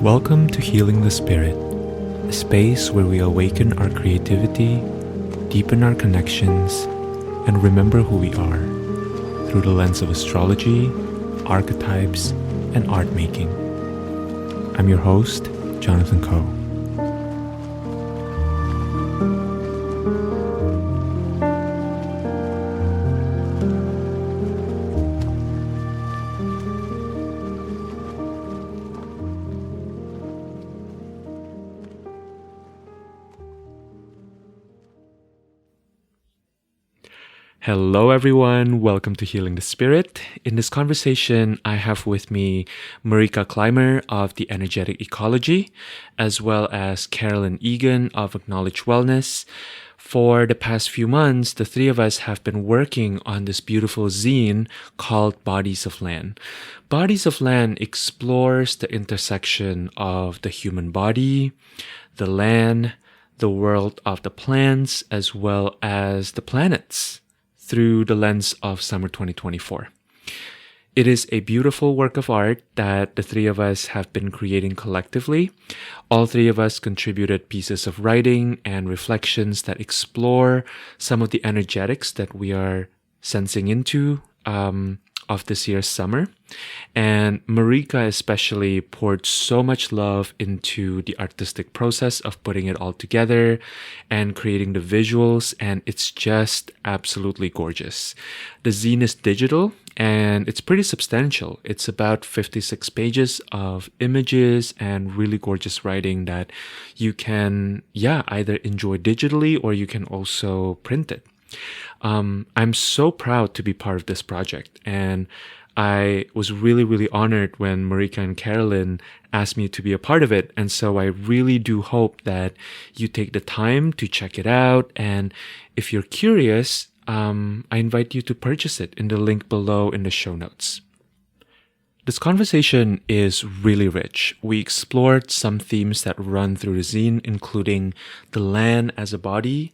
Welcome to Healing the Spirit, a space where we awaken our creativity, deepen our connections, and remember who we are through the lens of astrology, archetypes, and art making. I'm your host, Jonathan Coe. Hello everyone, welcome to Healing the Spirit. In this conversation, I have with me Marika Clymer of the Energetic Ecology, as well as Carolyn Egan of Acknowledge Wellness. For the past few months, the three of us have been working on this beautiful zine called Bodies of Land. Bodies of Land explores the intersection of the human body, the land, the world of the plants, as well as the planets, through the lens of summer 2024. It is a beautiful work of art that the three of us have been creating collectively. All three of us contributed pieces of writing and reflections that explore some of the energetics that we are sensing into of this year's summer. And Marika especially poured so much love into the artistic process of putting it all together and creating the visuals, and it's just absolutely gorgeous. The zine is digital and it's pretty substantial. It's about 56 pages of images and really gorgeous writing that you can, either enjoy digitally or you can also print it. I'm so proud to be part of this project, and I was really honored when Marika and Carolyn asked me to be a part of it. And so I really do hope that you take the time to check it out. And if you're curious, I invite you to purchase it in the link below in the show notes. This conversation is really rich. We explored some themes that run through the zine, including the land as a body,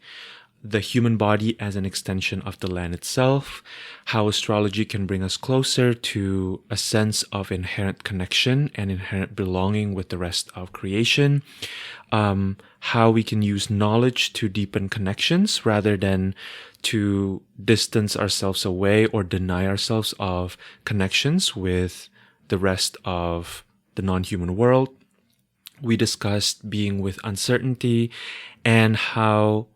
the human body as an extension of the land itself, how astrology can bring us closer to a sense of inherent connection and inherent belonging with the rest of creation, how we can use knowledge to deepen connections rather than to distance ourselves away or deny ourselves of connections with the rest of the non-human world. We discussed being with uncertainty and how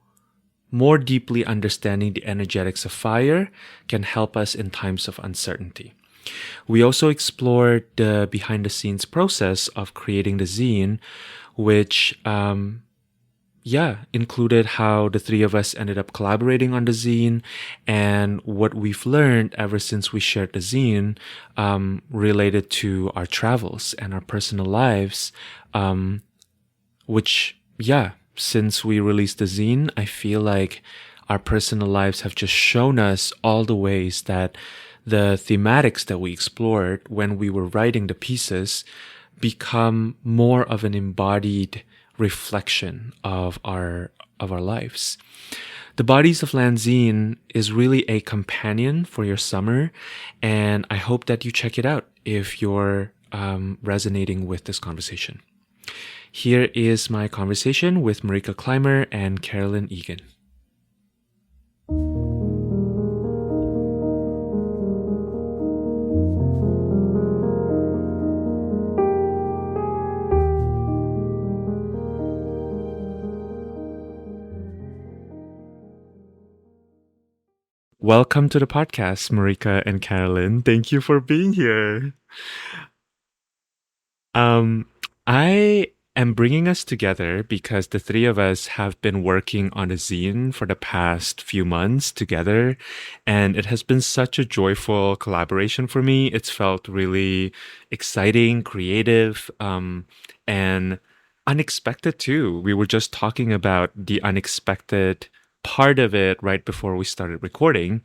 more deeply understanding the energetics of fire can help us in times of uncertainty. We also explored the behind-the-scenes process of creating the zine, which, included how the three of us ended up collaborating on the zine and what we've learned ever since we shared the zine related to our travels and our personal lives, since we released the zine, I feel like our personal lives have just shown us all the ways that the thematics that we explored when we were writing the pieces become more of an embodied reflection of our lives. The Bodies of Land zine is really a companion for your summer, and I hope that you check it out if you're resonating with this conversation. Here is my conversation with Marika Clymer and Carolyn Egan. Welcome to the podcast, Marika and Carolyn. Thank you for being here. I am bringing us together because the three of us have been working on a zine for the past few months together, and it has been such a joyful collaboration for me. It's felt really exciting, creative, and unexpected too. We were just talking about the unexpected part of it right before we started recording,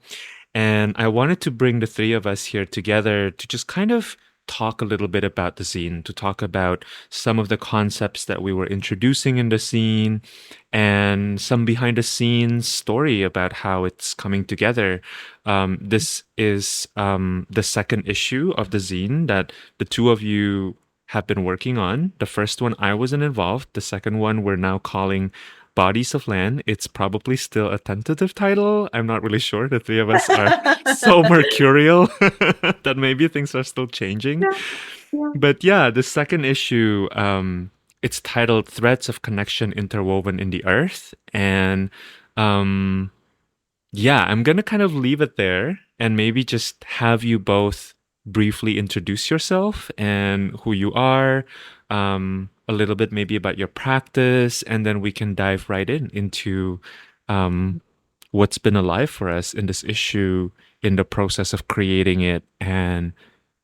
and I wanted to bring the three of us here together to just kind of talk a little bit about the zine, to talk about some of the concepts that we were introducing in the zine and some behind the scenes story about how it's coming together. This is the second issue of the zine that the two of you have been working on. The first one I wasn't involved. The second one we're now calling Bodies of Land. It's probably still a tentative title. I'm not really sure. The three of us are so mercurial that maybe things are still changing. Yeah, yeah. But yeah, the second issue, it's titled Threads of Connection Interwoven in the Earth. And um, yeah, I'm going to kind of leave it there and maybe just have you both briefly introduce yourself and who you are, a little bit maybe about your practice, and then we can dive right into um, what's been alive for us in this issue, in the process of creating it, and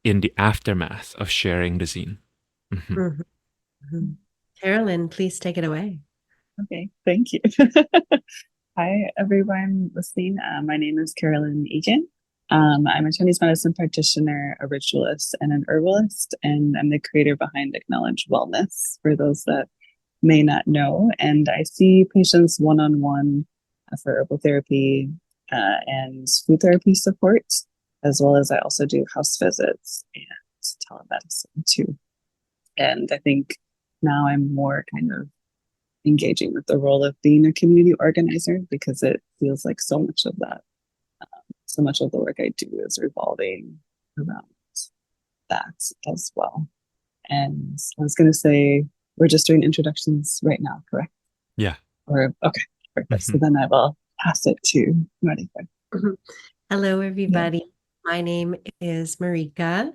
in the aftermath of sharing the zine. Mhm. Mhm. Carolyn, please take it away. Okay, thank you. Hi, everyone listening. My name is Carolyn Egan. I'm a Chinese medicine practitioner, a ritualist, and an herbalist, and I'm the creator behind Acknowledge Wellness, for those that may not know. And I see patients one-on-one for herbal therapy and food therapy support, as well as I also do house visits and telemedicine too. And I think now I'm more kind of engaging with the role of being a community organizer, because it feels like so much of that, so much of the work I do is revolving around that as well. And I was going to say, we're just doing introductions right now, correct? Yeah. Or okay, perfect. So Mhm. then I will pass it to Marika. Hello, everybody. My name is Marika.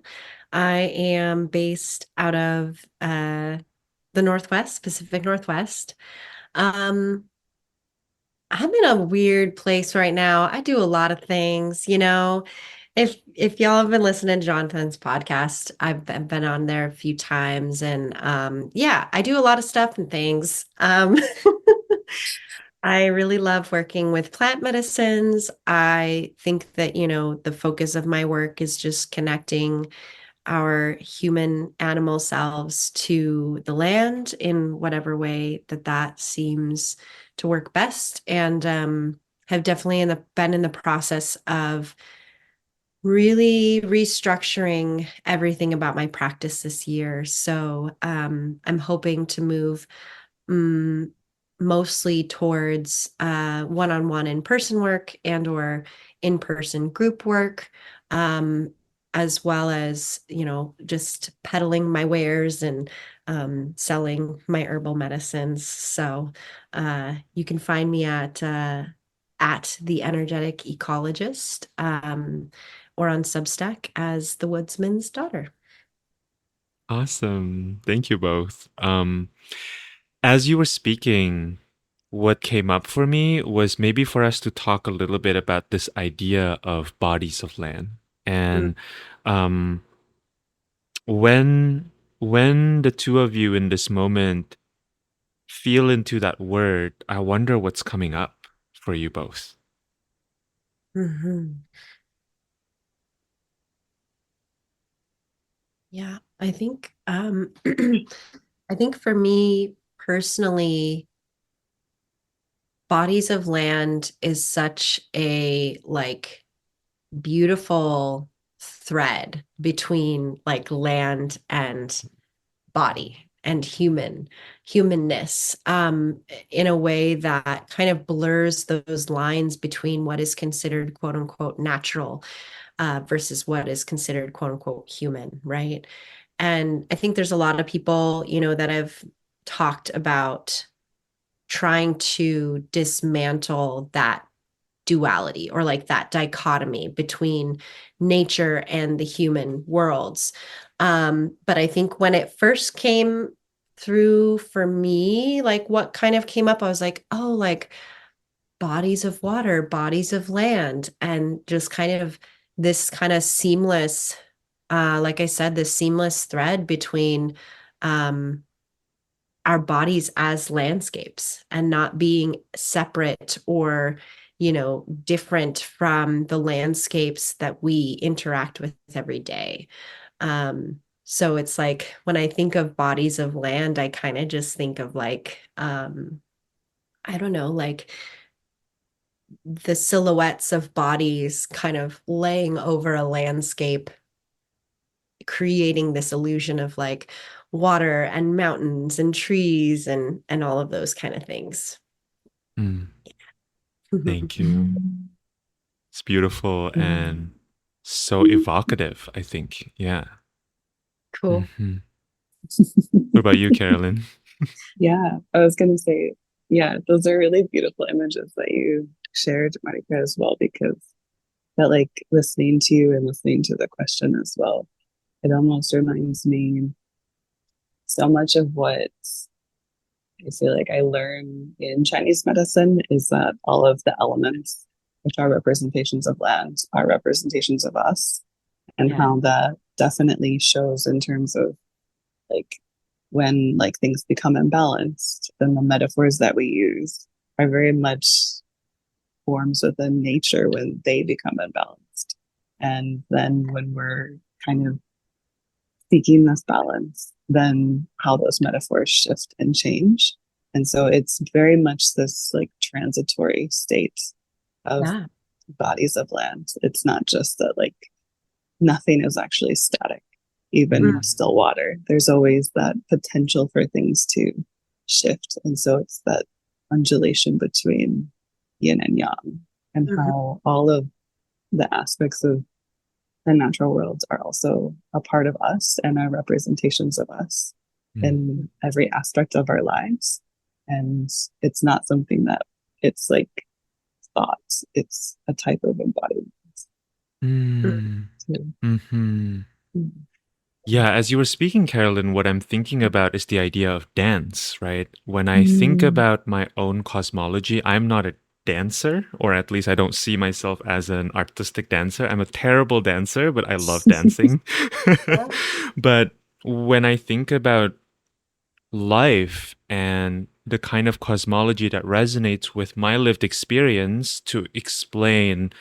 I am based out of the Northwest, Pacific Northwest. I'm in a weird place right now. I do a lot of things, you know. If y'all have been listening to Jonathan's podcast, I've been on there a few times, and yeah, I do a lot of stuff and things. I really love working with plant medicines. I think that, you know, the focus of my work is just connecting our human animal selves to the land in whatever way that that seems to work best. And have definitely been in the process of really restructuring everything about my practice this year. So I'm hoping to move mm, mostly towards one-on-one in-person work and or in-person group work, as well as, you know, just peddling my wares and selling my herbal medicines. So you can find me at the Energetic Ecologist, or on Substack as the Woodsman's Daughter. Awesome. Thank you both. As you were speaking, what came up for me was maybe for us to talk a little bit about this idea of bodies of land. Mm. And um, when when the two of you in this moment feel into that word, I wonder what's coming up for you both. Mhm. Yeah, I think I think for me personally, bodies of land is such a like beautiful thread between like land and body and humanness, in a way that kind of blurs those lines between what is considered quote unquote natural versus what is considered quote unquote human, right? And I think there's a lot of people, you know, that have talked about trying to dismantle that duality or like that dichotomy between nature and the human worlds. But I think when it first came through for me, like what kind of came up, I was like, oh, like bodies of water, bodies of land, and just kind of this kind of seamless, like I said, this seamless thread between um, our bodies as landscapes and not being separate or, you know, different from the landscapes that we interact with every day. So it's like when I think of bodies of land, I kind of just think of like, I don't know, like the silhouettes of bodies kind of laying over a landscape, creating this illusion of like water and mountains and trees and all of those kind of things. Mm, thank you. It's beautiful and so evocative, I think. Yeah. Cool. Mhm. What about you, Carolyn? Yeah, I was going to say, yeah, those are really beautiful images that you shared, Marika, as well, because that, like, listening to you and listening to the question as well, it almost reminds me so much of what I feel like I learn in Chinese medicine is that all of the elements, which are representations of land, are representations of us, and Yeah. how that definitely shows in terms of like when like things become imbalanced, then the metaphors that we use are very much forms within nature when they become imbalanced. And then when we're kind of seeking this balance, then how those metaphors shift and change. And so it's very much this like transitory state of Yeah. bodies of land. It's not just that like nothing is actually static, even Mm-hmm. with still water. There's always that potential for things to shift. And so it's that undulation between yin and yang, and how all of the aspects of the natural world are also a part of us and are representations of us Mm. in every aspect of our lives. And it's not something that it's like thought, it's a type of embodiment. Mm. too. Mhm. Mm. Yeah, as you were speaking, Carolyn, what I'm thinking about is the idea of dance, right? When I think Mm. about my own cosmology, I'm not a dancer, or at least I don't see myself as an artistic dancer. I'm a terrible dancer, but I love dancing. But when I think about life and the kind of cosmology that resonates with my lived experience to explain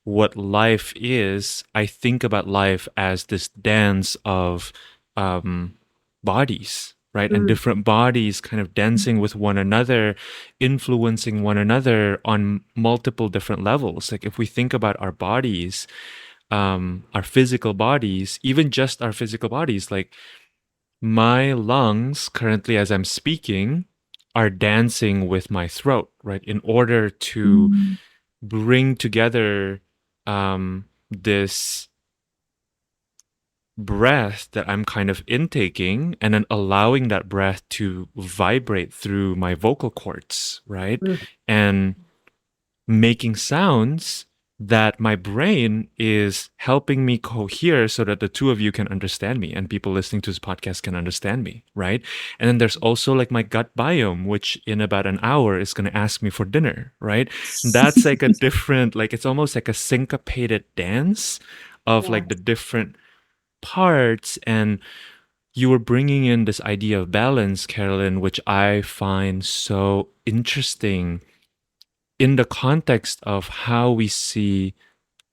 what life is, I think about life as this dance of um, bodies, right? And Mm-hmm. different bodies kind of dancing with one another, influencing one another on multiple different levels. Like if we think about our bodies, our physical bodies, even just our physical bodies, like my lungs currently as I'm speaking are dancing with my throat, right? In order to Mm. bring together this breath that I'm kind of intaking and then allowing that breath to vibrate through my vocal cords, right? And making sounds that my brain is helping me cohere so that the two of you can understand me and people listening to this podcast can understand me, right? And then there's also like my gut biome, which in about an hour is going to ask me for dinner, right? That's like a different, like it's almost like a syncopated dance of Yeah. like the different parts. And you were bringing in this idea of balance, Carolyn, which I find so interesting in the context of how we see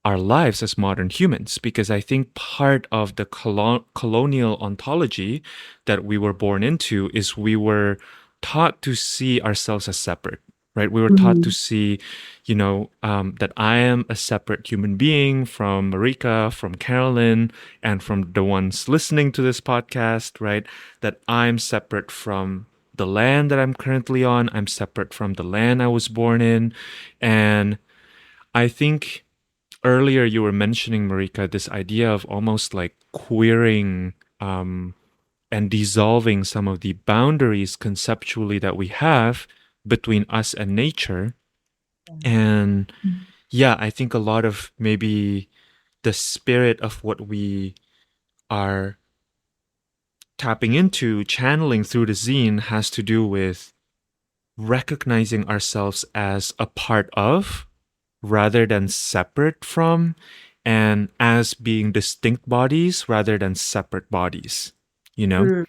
our lives as modern humans, because I think part of the colonial ontology that we were born into is we were taught to see ourselves as separate, right? We were taught to Mm. see, that I am a separate human being from Marika, from Carolyn, and from the ones listening to this podcast, right? That I'm separate from the land that I'm currently on. I'm separate from the land I was born in. And I think earlier you were mentioning, Marika, this idea of almost like queering and dissolving some of the boundaries conceptually that we have between us and nature. And yeah, I think a lot of maybe the spirit of what we are tapping into, channeling through the zine, has to do with recognizing ourselves as a part of rather than separate from, and as being distinct bodies rather than separate bodies. You know,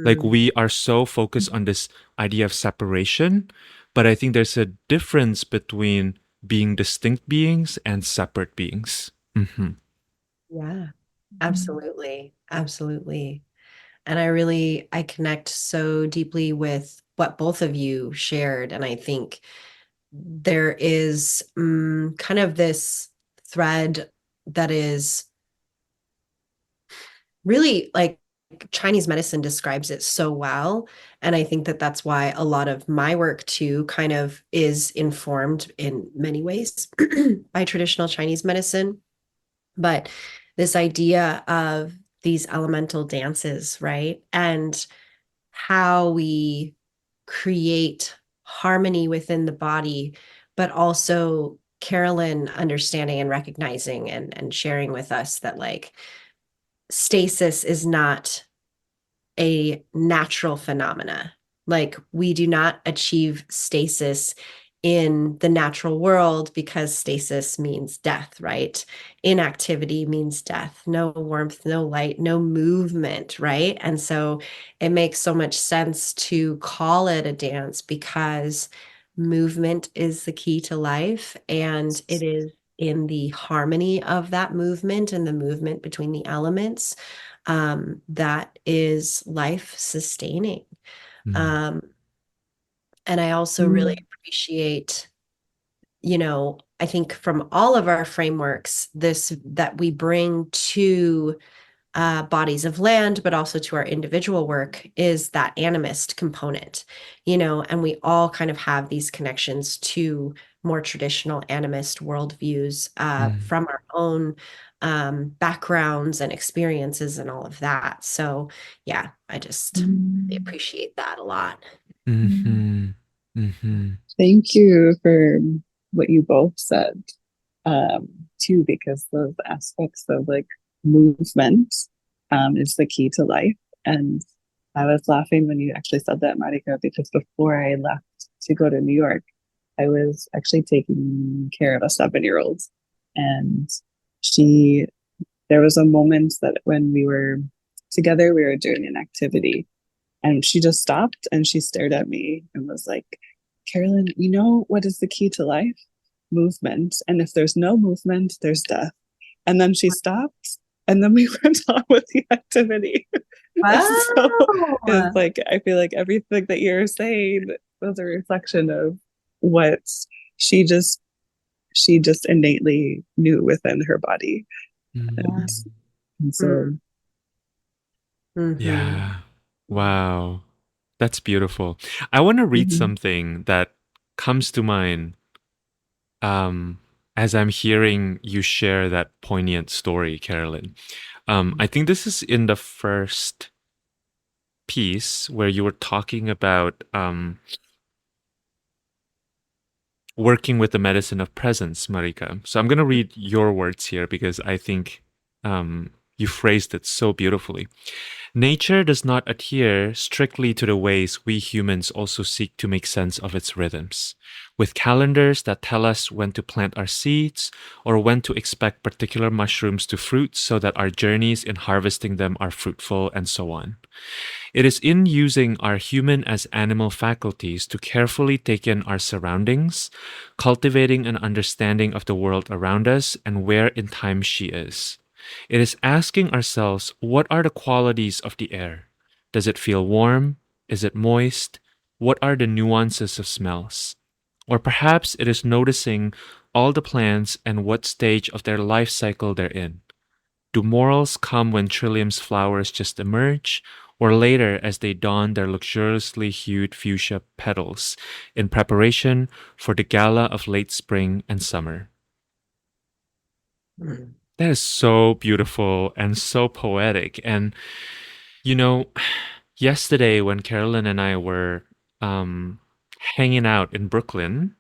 like Mm-hmm. we are so focused on this idea of separation, but I think there's a difference between being distinct beings and separate beings. Mm-hmm. Yeah, absolutely. Absolutely. And I connect so deeply with what both of you shared. And I think there is kind of this thread that is really like Chinese medicine describes it so well. And I think that that's why a lot of my work too kind of is informed in many ways by traditional Chinese medicine. But this idea of these elemental dances, right? And how we create harmony within the body, but also Carolyn understanding and recognizing and sharing with us that like stasis is not a natural phenomena. Like we do not achieve stasis in the natural world because stasis means death, right? Inactivity means death, no warmth, no light, no movement, right? And so it makes so much sense to call it a dance because movement is the key to life, and it is in the harmony of that movement and the movement between the elements that is life sustaining. Mm. Um, and I also Mm. really appreciate, I think from all of our frameworks, this that we bring to bodies of land, but also to our individual work is that animist component, and we all kind of have these connections to more traditional animist worldviews Mm. from our own backgrounds and experiences and all of that. So, yeah, I just appreciate that a lot. Mm-hmm. Mm-hmm. Thank you for what you both said, too, because those aspects of like movement is the key to life. And I was laughing when you actually said that, Marika, because before I left to go to New York, I was actually taking care of a 7-year-old. And she, there was a moment that when we were together, we were doing an activity, and she just stopped and she stared at me and was like, Carolyn, you know what is the key to life? Movement. And if there's no movement, there's death. And then she stopped and then we went on with the activity. And so it's Wow. like, I feel like everything that you're saying was a reflection of what she just she just innately knew within her body. Mm. And so Mm-hmm. Yeah. Wow. That's beautiful. I want to read mhm. something that comes to mind um, as I'm hearing you share that poignant story, Carolyn. I think this is in the first piece where you were talking about working with the medicine of presence, Marika. So I'm going to read your words here because I think you phrased it so beautifully. Nature does not adhere strictly to the ways we humans also seek to make sense of its rhythms, with calendars that tell us when to plant our seeds or when to expect particular mushrooms to fruit so that our journeys in harvesting them are fruitful, and so on. It is in using our human as animal faculties to carefully take in our surroundings, cultivating an understanding of the world around us and where in time she is. It is asking ourselves, what are the qualities of the air? Does it feel warm? Is it moist? What are the nuances of smells? Or perhaps it is noticing all the plants and what stage of their life cycle they're in. Do morals come when trillium's flowers just emerge, or later as they don their luxuriously hued fuchsia petals in preparation for the gala of late spring and summer? Mm-hmm. That is so beautiful and so poetic. And, you know, yesterday when Carolyn and I were um, hanging out in Brooklyn,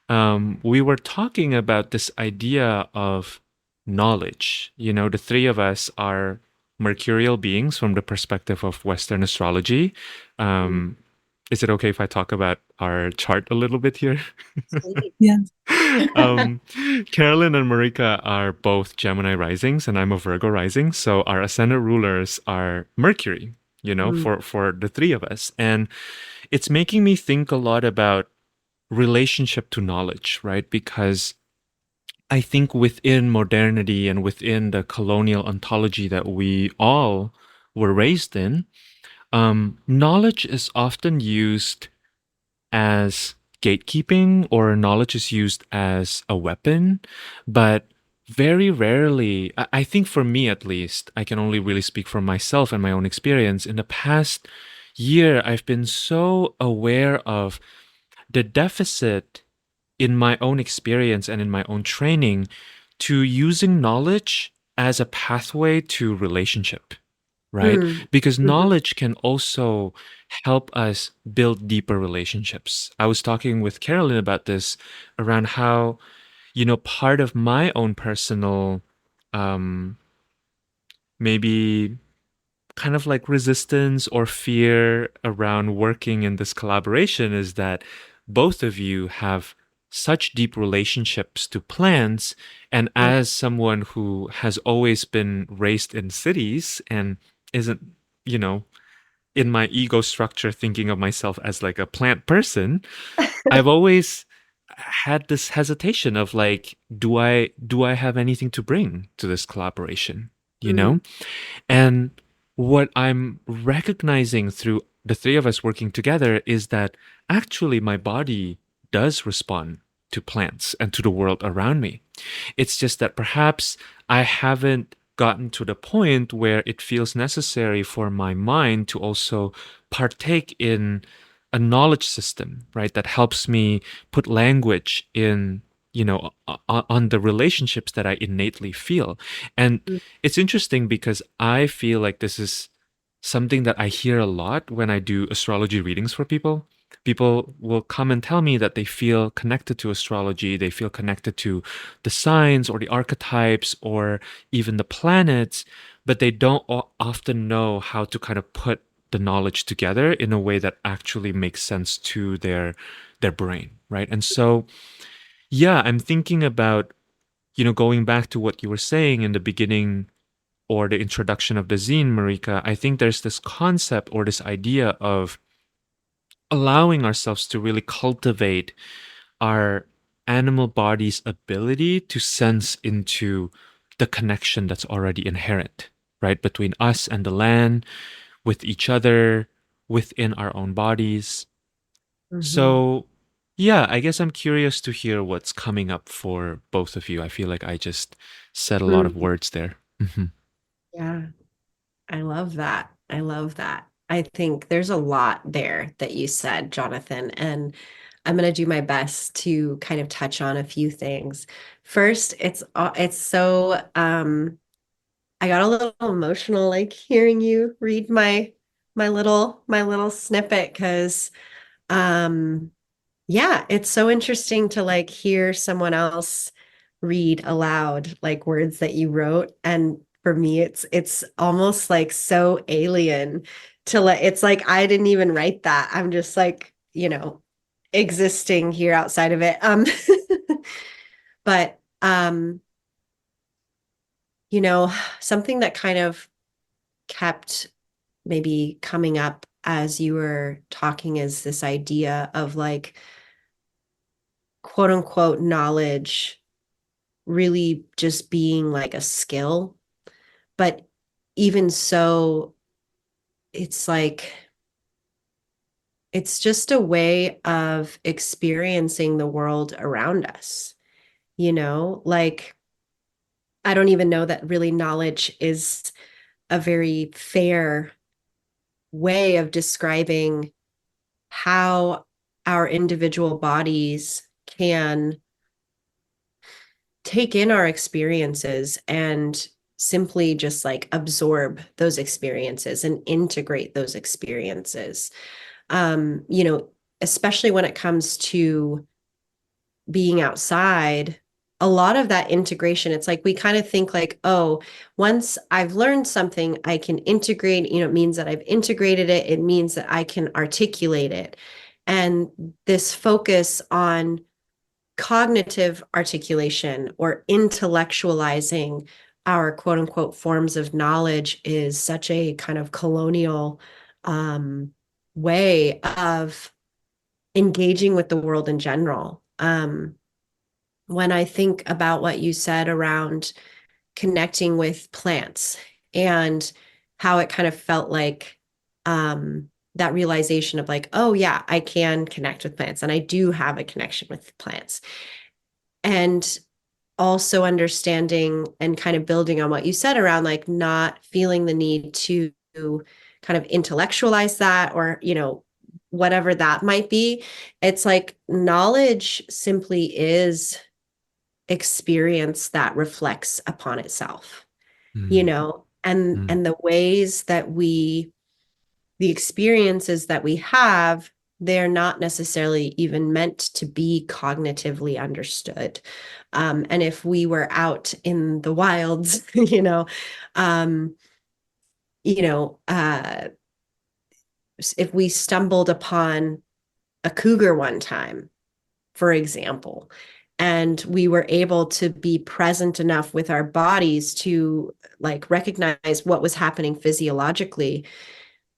we were talking about this idea of knowledge. You know, the three of us are mercurial beings from the perspective of Western astrology. Um, is it okay if I talk about our chart a little bit here? Sweet. Yeah. um, Carolyn and Marika are both Gemini risings, and I'm a Virgo rising. So our ascendant rulers are Mercury, you know, Mm. for the three of us. And it's making me think a lot about relationship to knowledge, right? Because I think within modernity and within the colonial ontology that we all were raised in, knowledge is often used as gatekeeping, or knowledge is used as a weapon. But very rarely, I think for me at least, I can only really speak from myself and my own experience. In the past year, I've been so aware of the deficit in my own experience and in my own training to using knowledge as a pathway to relationship, right? Mm. Because Mhm. knowledge can also help us build deeper relationships. I was talking with Carolyn about this around how, part of my own personal, um, maybe kind of like resistance or fear around working in this collaboration is that both of you have such deep relationships to plants. And Mm. as someone who has always been raised in cities and isn't, you know, in my ego structure thinking of myself as like a plant person, I've always had this hesitation of like, do I have anything to bring to this collaboration? You Mm. know? And what I'm recognizing through the three of us working together is that actually my body does respond to plants and to the world around me. It's just that perhaps I haven't gotten to the point where it feels necessary for my mind to also partake in a knowledge system, right? That helps me put language in, on the relationships that I innately feel. And Mm. it's interesting because I feel like this is something that I hear a lot when I do astrology readings for people. People will come and tell me that they feel connected to astrology, they feel connected to the signs or the archetypes or even the planets, but they don't often know how to kind of put the knowledge together in a way that actually makes sense to their brain, right? And so, yeah, I'm thinking about, going back to what you were saying in the beginning or the introduction of the zine, Marika. I think there's this concept or this idea of allowing ourselves to really cultivate our animal body's ability to sense into the connection that's already inherent, right? Between us and the land, with each other, within our own bodies. Mhm. So, yeah, I guess I'm curious to hear what's coming up for both of you. I feel like I just said a lot of Mm. words there. Hmm. Yeah, I love that. I love that. I think there's a lot there that you said, Jonathan, and I'm going to do my best to kind of touch on a few things. First, it's so I got a little emotional like hearing you read my little snippet because um yeah, it's so interesting to like hear someone else read aloud like words that you wrote. And for me, it's almost like so alien to let it's like I didn't even write that. I'm just like, existing here outside of it. But you know, something that kind of kept maybe coming up as you were talking is this idea of like quote unquote knowledge really just being like a skill. But even so, it's like, it's just a way of experiencing the world around us, like, I don't even know that really knowledge is a very fair way of describing how our individual bodies can take in our experiences and simply just like absorb those experiences and integrate those experiences. You know, especially when it comes to being outside, a lot of that integration, it's like we kind of think like, oh, once I've learned something, I can integrate, it means that I've integrated it. It means that I can articulate it. And this focus on cognitive articulation or intellectualizing our quote unquote forms of knowledge is such a kind of colonial way of engaging with the world in general. When I think about what you said around connecting with plants and how it kind of felt like that realization of like, oh, yeah, I can connect with plants and I do have a connection with plants. And also understanding and kind of building on what you said around like not feeling the need to kind of intellectualize that, or, whatever that might be. It's like knowledge simply is experience that reflects upon itself, Mm, and the ways that the experiences that we have, they're not necessarily even meant to be cognitively understood. And if we were out in the wilds, um, you know, uh, if we stumbled upon a cougar one time, for example, and we were able to be present enough with our bodies to like recognize what was happening physiologically,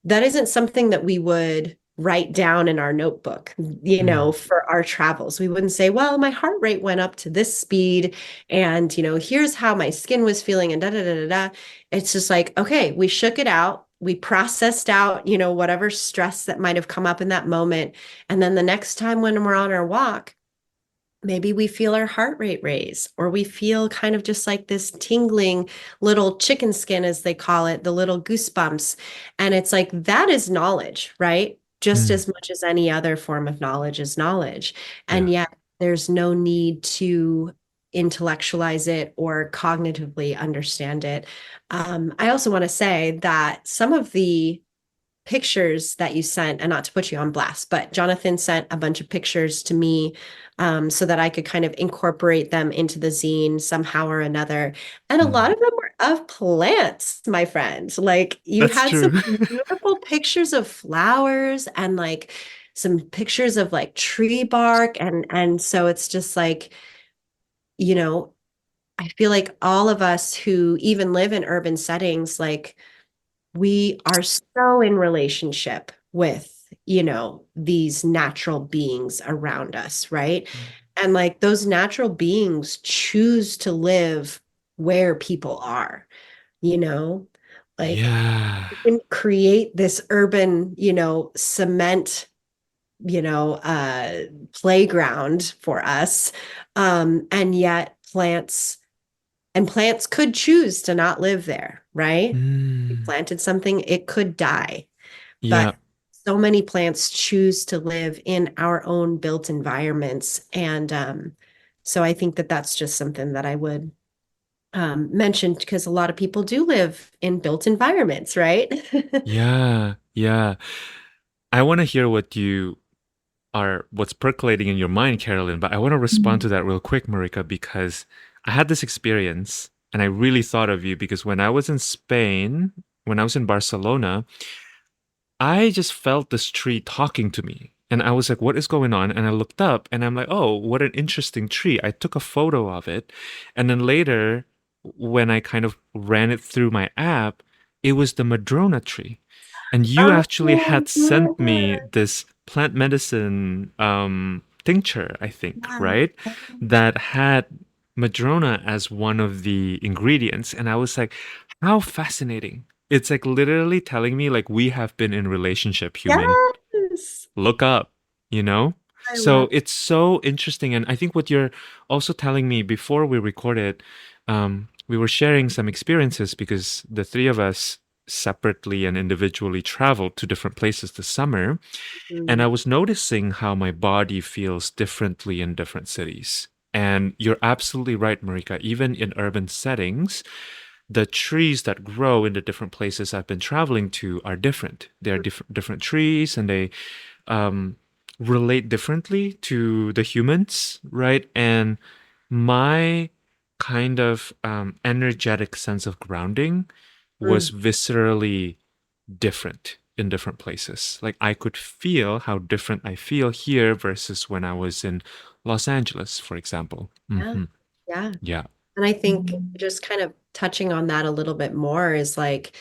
that isn't something that we would write down in our notebook, mm, for our travels. We wouldn't say, well, my heart rate went up to this speed and, here's how my skin was feeling and da da da da da. It's just like, okay, we shook it out. We processed out, whatever stress that might have come up in that moment. And then the next time when we're on our walk, maybe we feel our heart rate raise, or we feel kind of just like this tingling little chicken skin, as they call it, the little goosebumps. And it's like, that is knowledge, right? Just mm. as much as any other form of knowledge is knowledge. And Yeah. yet there's no need to intellectualize it or cognitively understand it. I also want to say that some of the pictures that you sent, and not to put you on blast, but Jonathan sent a bunch of pictures to me, so that I could kind of incorporate them into the zine somehow or another. And a lot Mm. of them were of plants, my friend. Like you That's had some true. beautiful pictures of flowers and like some pictures of like tree bark. And so it's just like, you know, I feel like all of us who even live in urban settings, like we are so in relationship with, these natural beings around us, right? And like those natural beings choose to live where people are, you know? Like Yeah. we can create this urban, cement, playground for us. And yet plants could choose to not live there, right? You Mm. planted something, it could die. Yeah. But so many plants choose to live in our own built environments. And so I think that that's just something that I would mention, because a lot of people do live in built environments, right? Yeah. Yeah. I want to hear what's percolating in your mind, Carolyn, but I want to respond to that real quick, Marika, because I had this experience and I really thought of you because when I was in Spain, when I was in Barcelona, I just felt this tree talking to me. And I was like, what is going on? And I looked up and I'm like, oh, what an interesting tree. I took a photo of it. And then later, when I kind of ran it through my app, it was the Madrona tree. And you actually Oh, had sent me yeah. this plant medicine tincture, I think, Yeah. right? That had Madrona as one of the ingredients. And I was like, how fascinating. It's like literally telling me like we have been in relationship, human. Yes. Look up, you know? I So love it's so interesting. And I think what you're also telling me before we recorded, we were sharing some experiences because the three of us separately and individually traveled to different places this summer. And I it. was noticing how my body feels differently in different cities. And you're absolutely right, Marika. Even in urban settings, the trees that grow in the different places I've been traveling to are different. They are different trees, and they um, relate differently to the humans, right? And my kind of energetic sense of grounding was Mm. viscerally different in different places. Like I could feel how different I feel here versus when I was in Los Angeles, for example. Yeah. Hmm. Yeah. Yeah. And I think just kind of touching on that a little bit more is like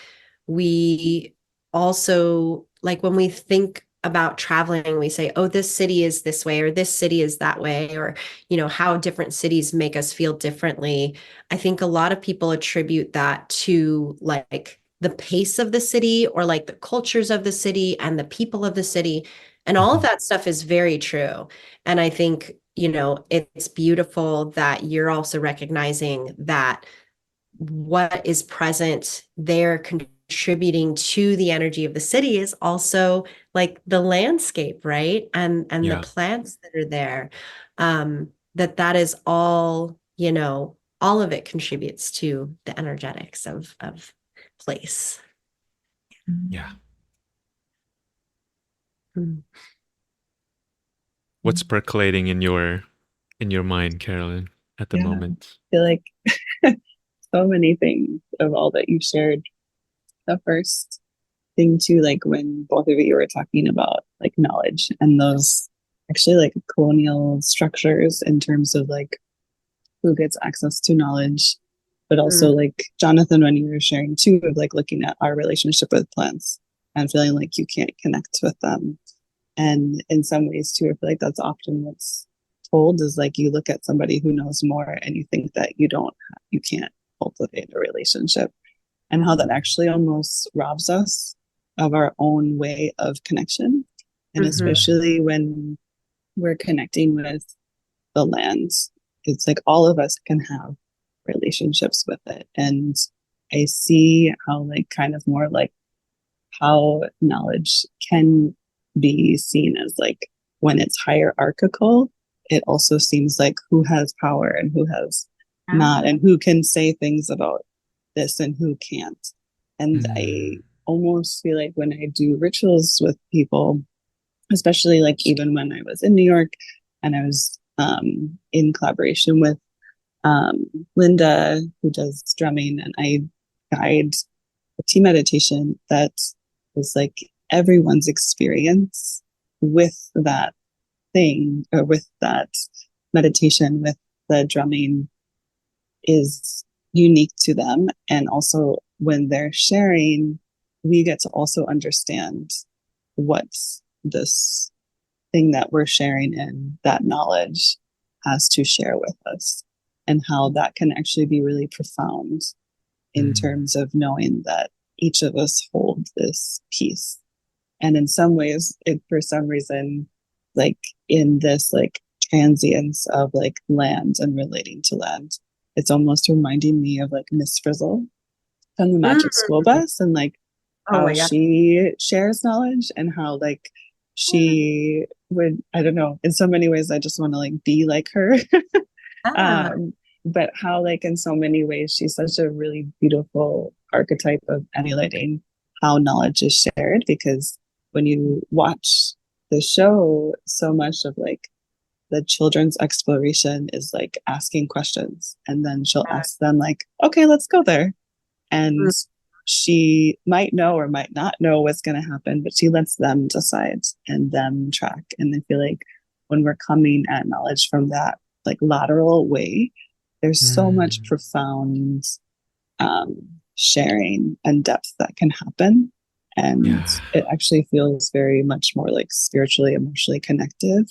we also, like when we think about traveling, we say, oh, this city is this way, or this city is that way, or, how different cities make us feel differently. I think a lot of people attribute that to like the pace of the city, or like the cultures of the city and the people of the city. And all of Mhm. that stuff is very true. And I think, it's beautiful that you're also recognizing that what is present there contributing to the energy of the city is also like the landscape, right? And the Yeah. plants that are there. That is all, all of it contributes to the energetics of place. Yeah. Mm. What's percolating in your mind, Carolyn, at the Yeah, moment? I feel like so many things of all that you shared. The first thing too, like when both of you were talking about like knowledge and those actually like colonial structures in terms of like who gets access to knowledge, but also Mm. like Jonathan, when you were sharing too, of like looking at our relationship with plants and feeling like you can't connect with them. And in some ways too, I feel like that's often what's told is like you look at somebody who knows more and you think that you can't cultivate a relationship, and how that actually almost robs us of our own way of connection. And Mhm. especially when we're connecting with the land, it's like all of us can have relationships with it. And I see how, like, kind of more like how knowledge can be seen as like when it's hierarchical, it also seems like who has power and who has not, and who can say things about this and who can't. And I Mm. almost feel like when I do rituals with people, especially like even when I was in New York and I was in collaboration with Linda, who does drumming, and I guide a tea meditation that is like everyone's experience with that thing or with that meditation, with the drumming is unique to them. And also, when they're sharing, we get to also understand what this thing that we're sharing and that knowledge has to share with us, and how that can actually be really profound in Mm. terms of knowing that each of us hold this piece. And in some ways, it for some reason, like in this like transience of like land and relating to land, it's almost reminding me of like Miss Frizzle from the Magic Mm. School Bus, and like Oh how my God. she shares knowledge and how like she would, I don't know, in so many ways I just want to like be like her. Ah. um but how like in so many ways she's such a really beautiful archetype of emulating how knowledge is shared, because when you watch the show, so much of like the children's exploration is like asking questions, and then she'll ask them like, okay, let's go there, and Mm. she might know or might not know what's going to happen, but she lets them decide and them track. And I feel like when we're coming at knowledge from that like lateral way, there's so much Mm. profound um, sharing and depth that can happen. And Yeah. it actually feels very much more like spiritually, emotionally connective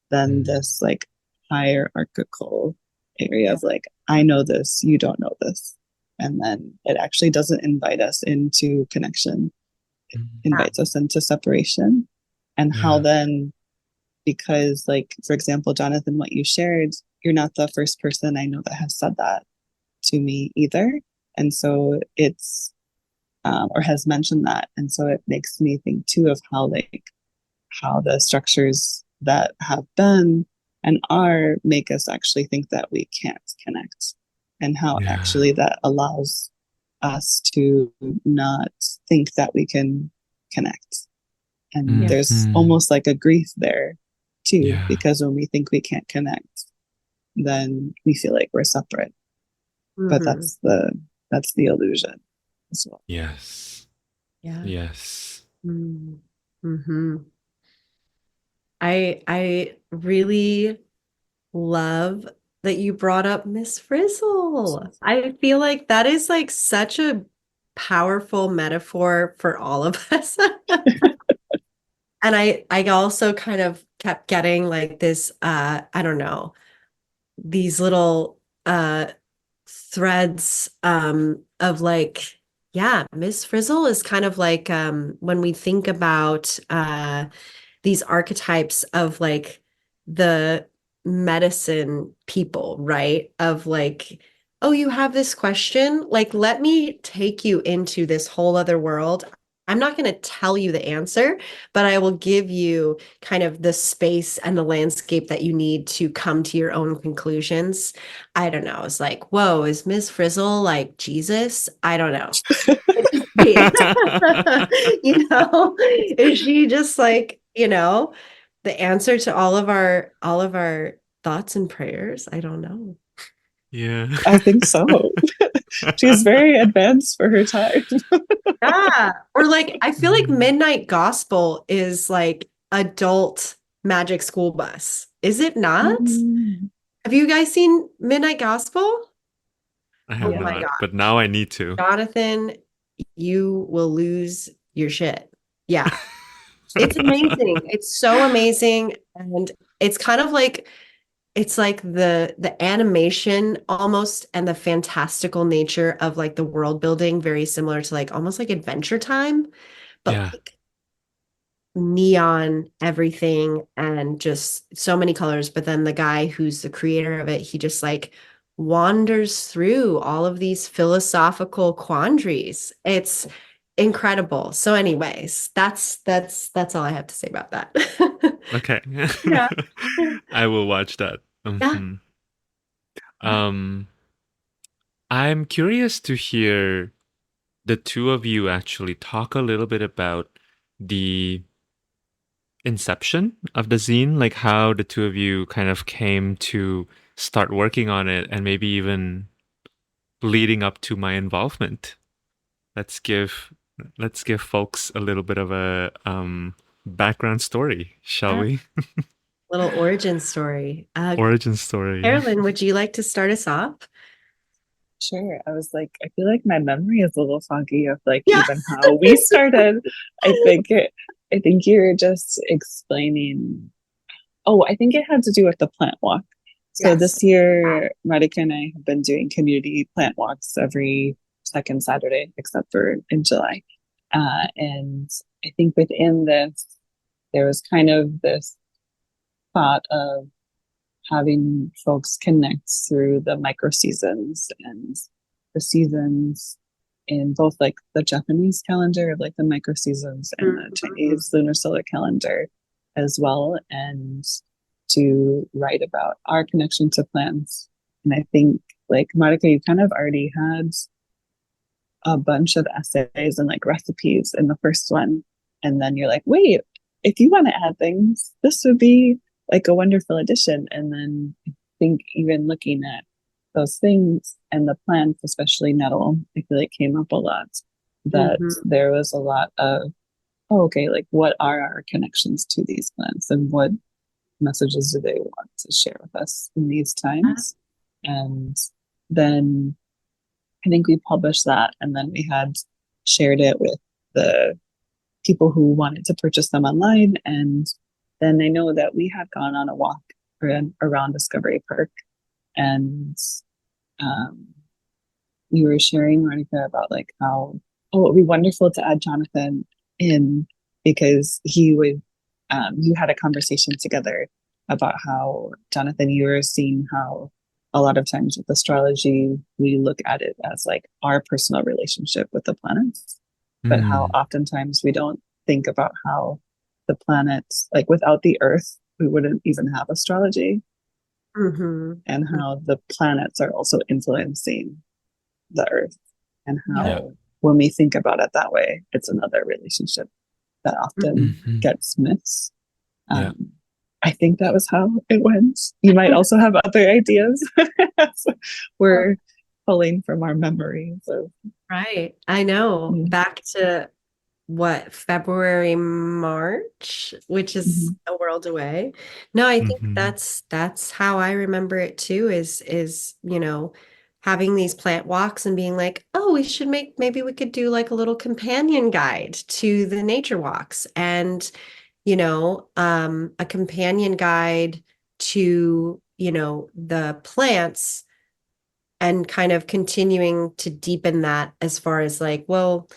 than Mm. this like hierarchical area of like, I know this, you don't know this. And then it actually doesn't invite us into connection, it Mm. invites us into separation. And how Yeah. then, because, like, for example, Jonathan, what you shared, you're not the first person I know that has said that to me either. And so it's, or has mentioned that. And so it makes me think too of how, like, how the structures that have been and are make us actually think that we can't connect, and how Yeah. actually that allows us to not think that we can connect. And Yeah. there's Mm. almost like a grief there too, Yeah. because when we think we can't connect, then we feel like we're separate. But Mhm. that's the illusion as well. Yes. Yeah. Yes. Mm. Mhm. I really love that you brought up Miss Frizzle. I feel like that is like such a powerful metaphor for all of us. And I also kind of kept getting like this I don't know, these little threads of like, yeah, Miss Frizzle is kind of like when we think about these archetypes of like the medicine people, right? Of like, oh, you have this question? Like, let me take you into this whole other world. I'm not going to tell you the answer, but I will give you kind of the space and the landscape that you need to come to your own conclusions. I don't know. It's like, whoa, is Ms. Frizzle like Jesus? I don't know. You know, is she just like, the answer to all of our thoughts and prayers? I don't know. Yeah. I think so. She's very advanced for her time. Yeah. Or like, I feel like Mm. Midnight Gospel is like adult Magic School Bus. Is it not? Mm. Have you guys seen Midnight Gospel? I have Oh my not, God. but now I need to. Jonathan, you will lose your shit. Yeah. It's amazing. It's so amazing. And it's kind of like it's like the animation almost and the fantastical nature of like the world building, very similar to like almost like Adventure Time, but Yeah. like neon everything and just so many colors. But then the guy who's the creator of it, he just like wanders through all of these philosophical quandaries. It's incredible. So anyways, that's all I have to say about that. Okay. Yeah. I will watch that. Yeah. Um, I'm curious to hear the two of you actually talk a little bit about the inception of the zine, like how the two of you kind of came to start working on it and maybe even leading up to my involvement. Let's give let's give folks a little bit of a background story, shall Yeah. we? Little origin story. Origin story. Carolyn, would you like to start us off? Sure. I was like, I feel like my memory is a little foggy of like Yeah. even how we started. I think you're just explaining. Oh, I think it had to do with the plant walk. So Yes. this year, Marika and I have been doing community plant walks every second Saturday, except for in July. And I think within this, there was kind of this thought of having folks connect through the micro seasons and the seasons in both like the Japanese calendar, like the micro seasons, and the Chinese lunar solar calendar as well, and to write about our connection to plants. And I think like Marika, you kind of already had a bunch of essays and like recipes in the first one. And then you're like, wait, if you want to add things, this would be like a wonderful addition. And then I think even looking at those things and the plants, especially nettle, I feel like came up a lot. That there was a lot of, oh, okay, like what are our connections to these plants and what messages do they want to share with us in these times? And then I think we published that, and then we had shared it with the people who wanted to purchase them online. And then I know that we had gone on a walk around Discovery Park, and we were sharing, Monica, about like how, oh, it would be wonderful to add Jonathan in because he would, you had a conversation together about how, Jonathan, you were seeing how a lot of times with astrology, we look at it as like our personal relationship with the planets, but how oftentimes we don't think about how the planets, like without the Earth, we wouldn't even have astrology, and how the planets are also influencing the Earth, and how when we think about it that way, it's another relationship that often gets missed. I think that was how it went. You might also have other ideas. So we're pulling from our memories of Right. I know. Back to what, February, March, which is a world away. No, I think that's how I remember it too, is, having these plant walks and being like, oh, maybe we could do like a little companion guide to the nature walks, and a companion guide to, the plants, and kind of continuing to deepen that as far as like, well,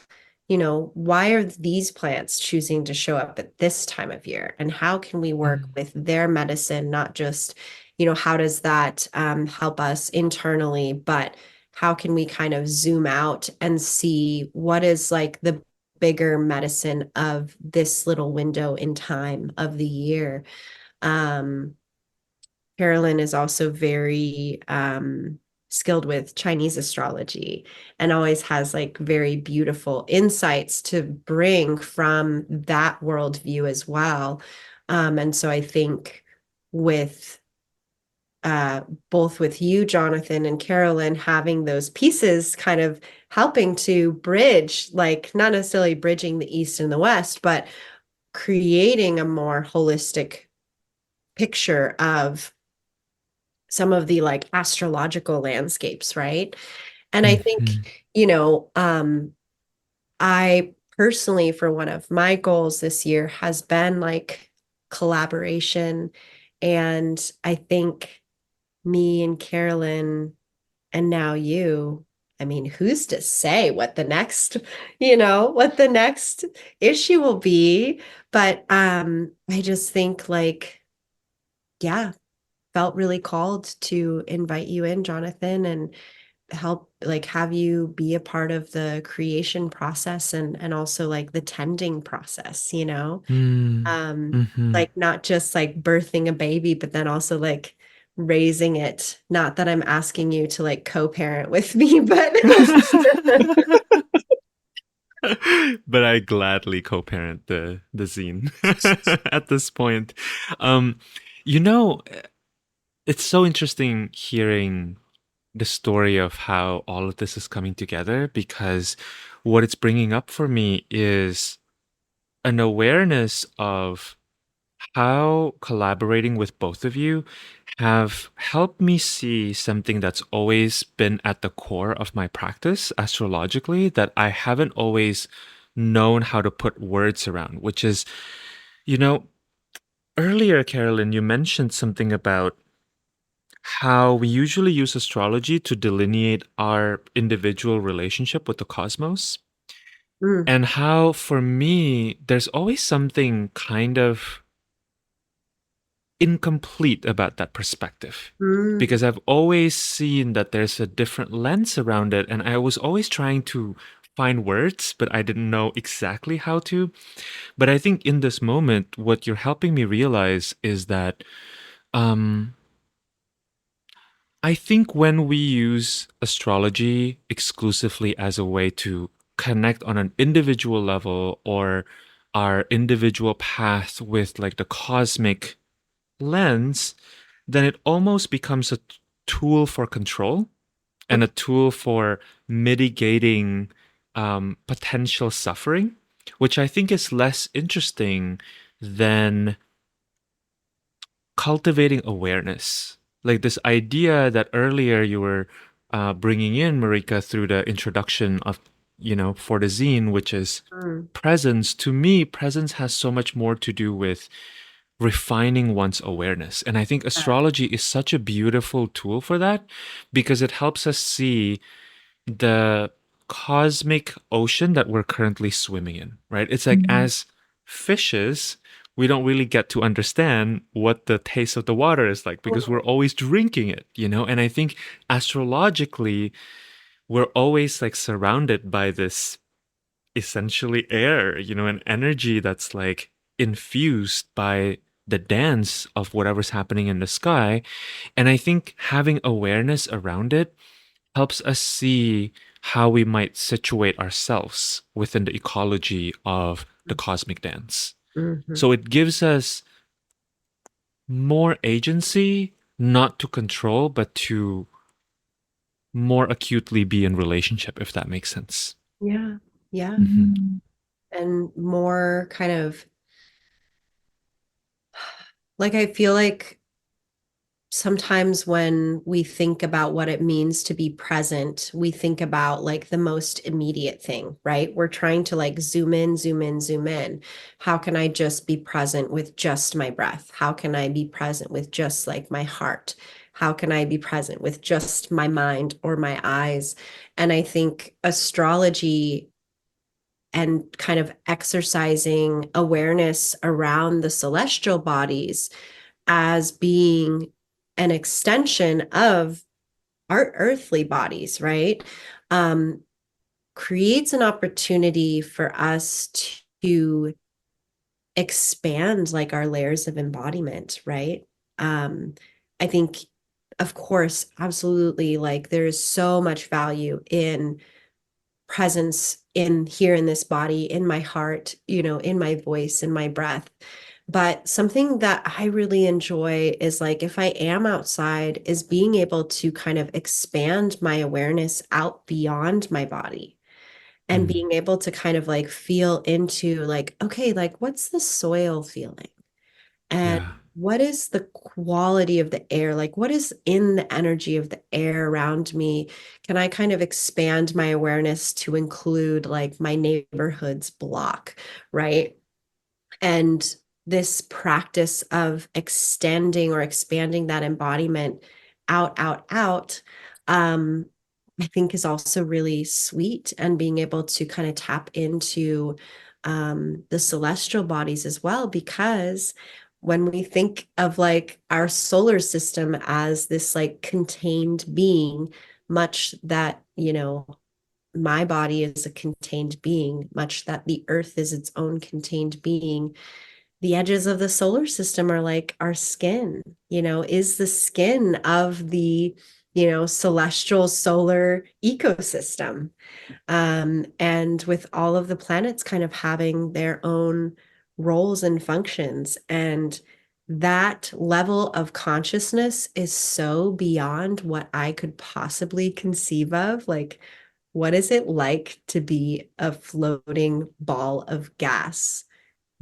why are these plants choosing to show up at this time of year? And how can we work with their medicine, not just, how does that help us internally, but how can we kind of zoom out and see what is like the bigger medicine of this little window in time of the year. Carolyn is also very skilled with Chinese astrology and always has like very beautiful insights to bring from that worldview as well. And so I think with both with you, Jonathan, and Carolyn, having those pieces kind of helping to bridge, like not necessarily bridging the East and the West, but creating a more holistic picture of some of the like astrological landscapes, right? And I Mhm. think, I personally, for one of my goals this year, has been like collaboration. And I think me and Carolyn, and now you, I mean, who's to say what the next, what the next issue will be? But I just think like, yeah, felt really called to invite you in, Jonathan, and help like have you be a part of the creation process and also like the tending process, Mm. Mhm. like not just like birthing a baby, but then also like raising it. Not that I'm asking you to like co-parent with me, but But I gladly co-parent the zine at this point. Um, you know, it's so interesting hearing the story of how all of this is coming together because what it's bringing up for me is an awareness of how collaborating with both of you have helped me see something that's always been at the core of my practice astrologically that I haven't always known how to put words around, which is, you know, earlier, Carolyn, you mentioned something about how we usually use astrology to delineate our individual relationship with the cosmos. Mm, And how, for me, there's always something kind of incomplete about that perspective mm, because I've always seen that there's a different lens around it. And I was always trying to find words, but I didn't know exactly how to. But I think in this moment, what you're helping me realize is that um, I think when we use astrology exclusively as a way to connect on an individual level or our individual path with like the cosmic lens, then it almost becomes a tool for control and a tool for mitigating potential suffering, which I think is less interesting than cultivating awareness. Like this idea that earlier you were bringing in, Marika, through the introduction of, for the zine, which is mm, presence. To me, presence has so much more to do with refining one's awareness. And I think yeah. astrology is such a beautiful tool for that because it helps us see the cosmic ocean that we're currently swimming in, right? It's like Mhm. as fishes, we don't really get to understand what the taste of the water is like because we're always drinking it, And I think astrologically, we're always like surrounded by this essentially air, an energy that's like infused by the dance of whatever's happening in the sky. And I think having awareness around it helps us see how we might situate ourselves within the ecology of the cosmic dance. Mhm. So it gives us more agency, not to control, but to more acutely be in relationship, if that makes sense. Yeah, yeah. Hmm. Mhm. And more kind of like I feel like sometimes when we think about what it means to be present, we think about like the most immediate thing, right? We're trying to like zoom in, zoom in, zoom in. How can I just be present with just my breath? How can I be present with just like my heart? How can I be present with just my mind or my eyes? And I think astrology and kind of exercising awareness around the celestial bodies as being an extension of our earthly bodies, right? Creates an opportunity for us to expand like our layers of embodiment, right? I think, of course, absolutely, like there is so much value in presence in here in this body, in my heart, in my voice, in my breath. But something that I really enjoy is like if I am outside, is being able to kind of expand my awareness out beyond my body and Mm. being able to kind of like feel into like, okay, like what's the soil feeling? And Yeah. what is the quality of the air? Like, what is in the energy of the air around me? Can I kind of expand my awareness to include like my neighborhood's block, right? And this practice of extending or expanding that embodiment out, um, I think is also really sweet, and being able to kind of tap into the celestial bodies as well, because when we think of like our solar system as this like contained being, much that, my body is a contained being, much that the earth is its own contained being, the edges of the solar system are like our skin, is the skin of the, celestial solar ecosystem. And with all of the planets kind of having their own roles and functions. And that level of consciousness is so beyond what I could possibly conceive of. Like, what is it like to be a floating ball of gas,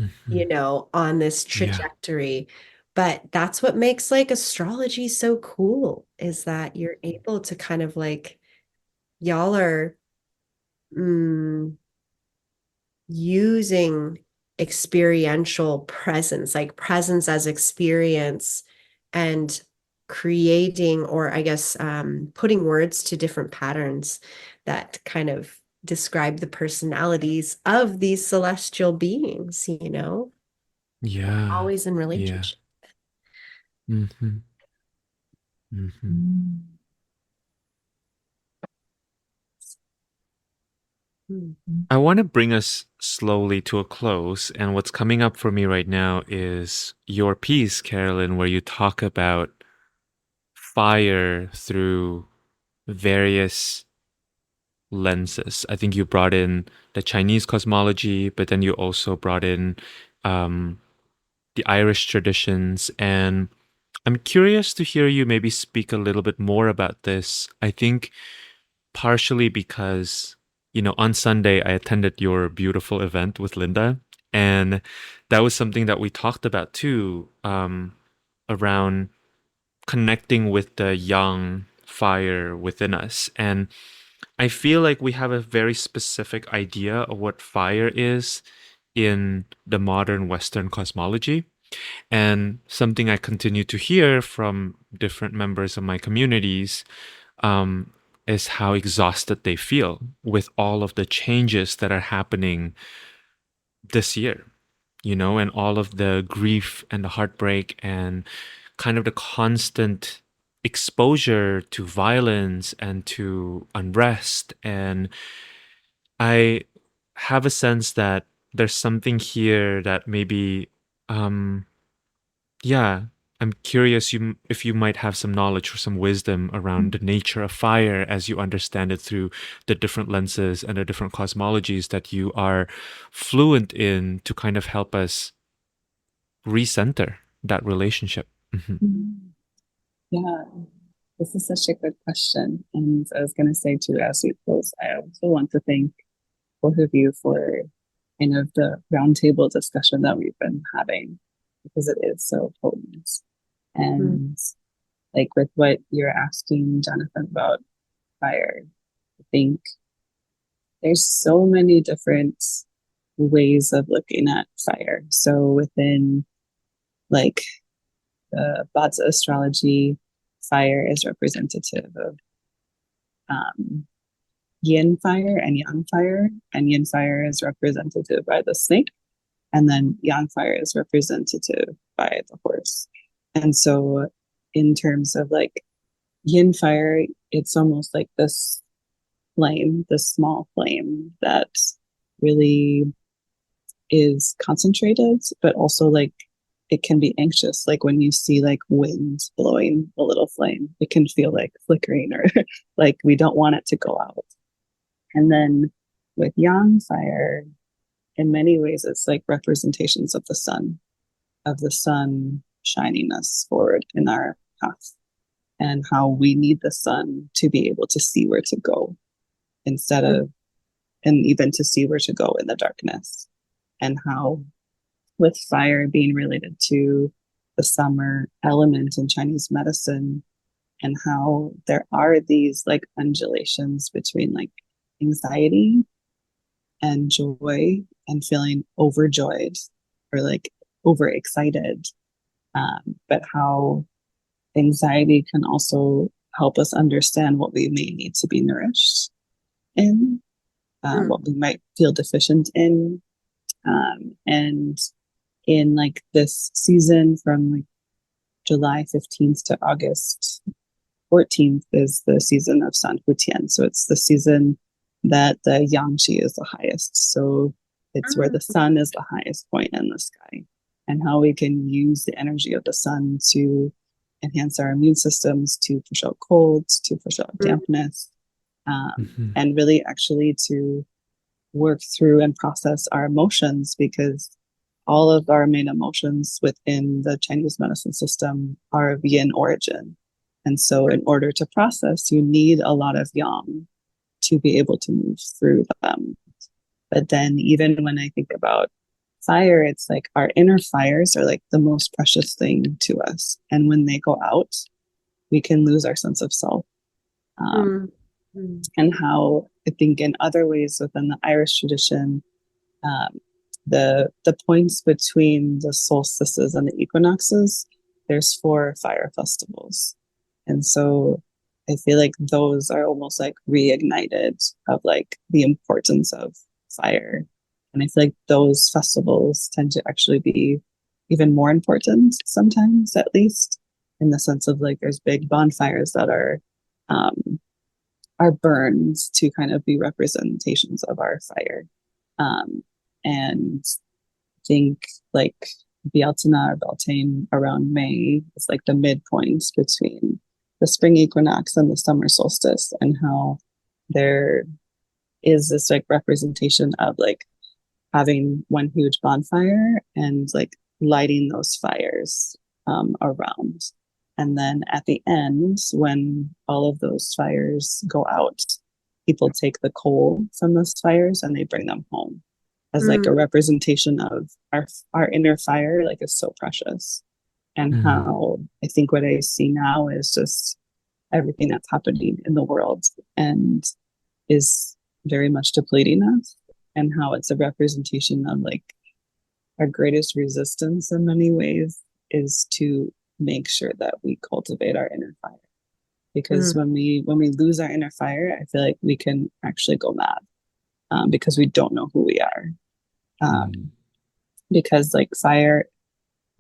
Mhm. on this Yeah. trajectory? But that's what makes like astrology so cool, is that you're able to kind of like, y'all are using experiential presence, like presence as experience, and creating, or I guess putting words to different patterns that kind of describe the personalities of these celestial beings, Yeah. always in Yeah. relationship. Hmm. Hmm. Mm. Mhm. I want to bring us slowly to a close. And what's coming up for me right now is your piece, Carolyn, where you talk about fire through various lenses. I think you brought in the Chinese cosmology, but then you also brought in um, the Irish traditions. And I'm curious to hear you maybe speak a little bit more about this. I think partially because, on Sunday, I attended your beautiful event with Linda. And that was something that we talked about too, around connecting with the young fire within us. And I feel like we have a very specific idea of what fire is in the modern Western cosmology. And something I continue to hear from different members of my communities um, is how exhausted they feel with all of the changes that are happening this year, and all of the grief and the heartbreak and kind of the constant exposure to violence and to unrest. And I have a sense that there's something here that maybe, um, yeah, I'm curious if you might have some knowledge or some wisdom around the nature of fire as you understand it through the different lenses and the different cosmologies that you are fluent in to kind of help us recenter that relationship. Mhm. Mm. Yeah, this is such a good question. And I was going to say too, as we close, I also want to thank both of you for kind of the roundtable discussion that we've been having, because it is so potent. Mm. And like with what you're asking Jonathan about fire, I think there's so many different ways of looking at fire. So within like the Vata astrology, fire is representative of um, yin fire and yang fire, and yin fire is representative by the snake, and then yang fire is representative by the horse. And so in terms of like yin fire, it's almost like this flame, this small flame that really is concentrated, but also like it can be anxious. Like when you see like wind blowing a little flame, it can feel like flickering or like we don't want it to go out. And then with yang fire, in many ways, it's like representations of the sun shining us forward in our path, and how we need the sun to be able to see where to go instead of, and even to see where to go in the darkness. And how, with fire being related to the summer element in Chinese medicine, and how there are these like undulations between like anxiety and joy and feeling overjoyed or like overexcited. But how anxiety can also help us understand what we may need to be nourished in, what we might feel deficient in. And in like this season from like July 15th to August 14th is the season of San Tian. So it's the season that the yang qi is the highest. So it's where the sun is the highest point in the sky, and how we can use the energy of the sun to enhance our immune systems, to push out colds, to push out dampness, and really actually to work through and process our emotions, because all of our main emotions within the Chinese medicine system are of yin origin. And so in order to process, you need a lot of yang to be able to move through them. But then even when I think about fire, it's like our inner fires are like the most precious thing to us. And when they go out, we can lose our sense of self. And how I think in other ways within the Irish tradition, the points between the solstices and the equinoxes, there's 4 fire festivals. And so I feel like those are almost like reignited of like the importance of fire. And I feel like those festivals tend to actually be even more important sometimes, at least, in the sense of like there's big bonfires that are burned to kind of be representations of our fire. And I think like Bealtaine or Beltane around May is like the midpoint between the spring equinox and the summer solstice, and how there is this like representation of like having one huge bonfire and like lighting those fires around. And then at the end, when all of those fires go out, people take the coal from those fires and they bring them home as like a representation of our inner fire, like is so precious. And how I think what I see now is just everything that's happening in the world and is very much depleting us, and how it's a representation of like our greatest resistance in many ways is to make sure that we cultivate our inner fire. Because when we lose our inner fire, I feel like we can actually go mad, because we don't know who we are. Because like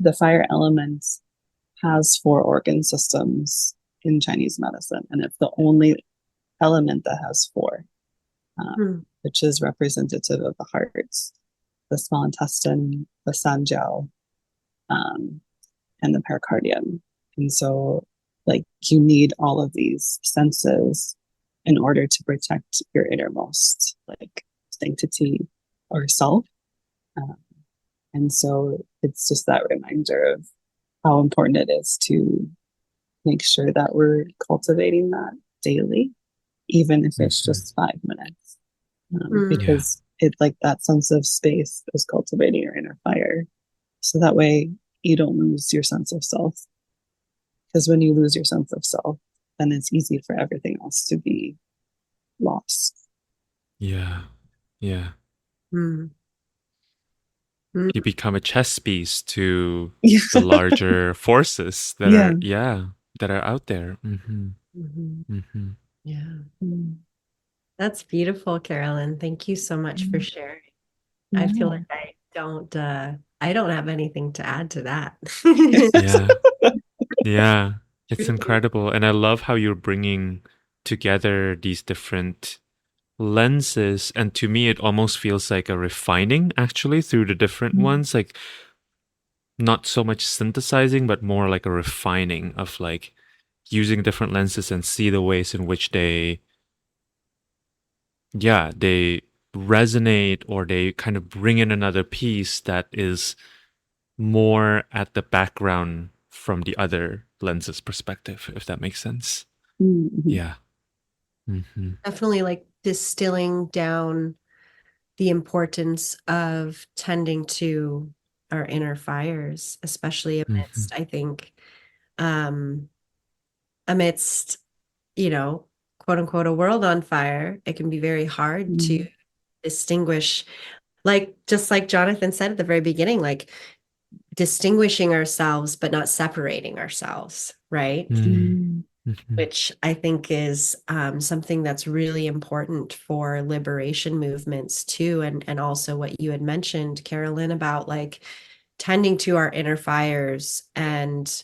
the fire element has 4 organ systems in Chinese medicine, and it's the only element that has 4, which is representative of the heart, the small intestine, the sanjiao, and the pericardium. And so like you need all of these senses in order to protect your innermost like sanctity or self. And so it's just that reminder of how important it is to make sure that we're cultivating that daily, even if it's just 5 minutes, because it like that sense of space is cultivating your inner fire. So that way you don't lose your sense of self. Because when you lose your sense of self, then it's easy for everything else to be lost. Yeah. Yeah. Mm. You become a chess piece to Yeah. the larger forces that that are out there. Yeah. That's beautiful, Carolyn. Thank you so much for sharing. I feel like I don't have anything to add to that. Yeah. Yeah. It's incredible. And I love how you're bringing together these different lenses. And to me, it almost feels like a refining actually through the different ones. Like not so much synthesizing, but more like a refining of like using different lenses and see the ways in which they resonate, or they kind of bring in another piece that is more at the background from the other lens's perspective, if that makes sense. Mm-hmm. Yeah. Mm-hmm. Definitely like distilling down the importance of tending to our inner fires, especially amidst, I think, amidst, quote unquote, a world on fire. It can be very hard to distinguish, just like Jonathan said at the very beginning, like distinguishing ourselves, but not separating ourselves, right? Mm-hmm. Which I think is something that's really important for liberation movements too. And also what you had mentioned, Carolyn, about like tending to our inner fires and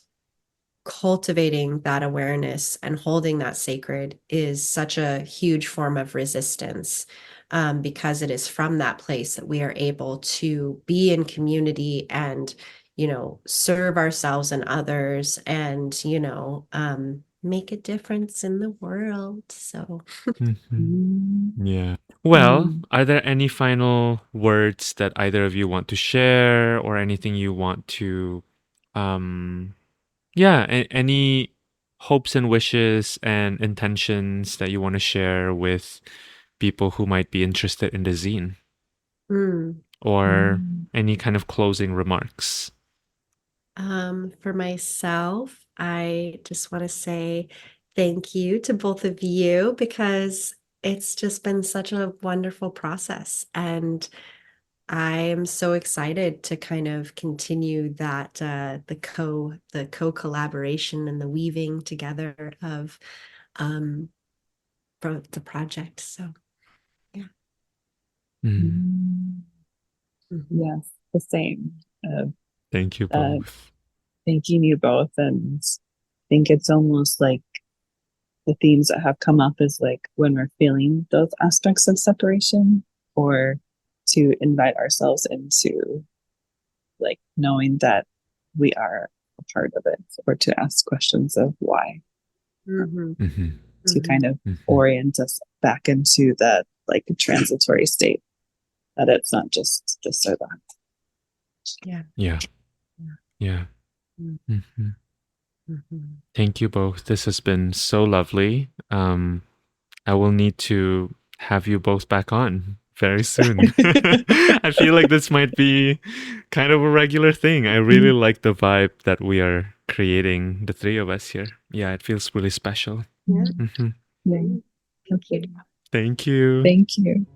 cultivating that awareness and holding that sacred is such a huge form of resistance, because it is from that place that we are able to be in community and, serve ourselves and others and, make a difference in the world. So, Yeah. Well, are there any final words that either of you want to share, or anything you want to, any hopes and wishes and intentions that you want to share with people who might be interested in the zine, or any kind of closing remarks? For myself, I just want to say thank you to both of you, because it's just been such a wonderful process. And I am so excited to kind of continue that the co-collaboration and the weaving together of the project. So yeah. Yes, the same. Thank you both. Thanking you both. And I think it's almost like the themes that have come up is like when we're feeling those aspects of separation, or to invite ourselves into like knowing that we are a part of it, or to ask questions of why, to kind of orient us back into that like transitory state, that it's not just this or that. Yeah. Thank you both. This has been so lovely. I will need to have you both back on very soon. I feel like this might be kind of a regular thing. I really like the vibe that we are creating, the three of us here. Yeah, it feels really special. Yeah. Yeah. Thank you. Thank you. Thank you.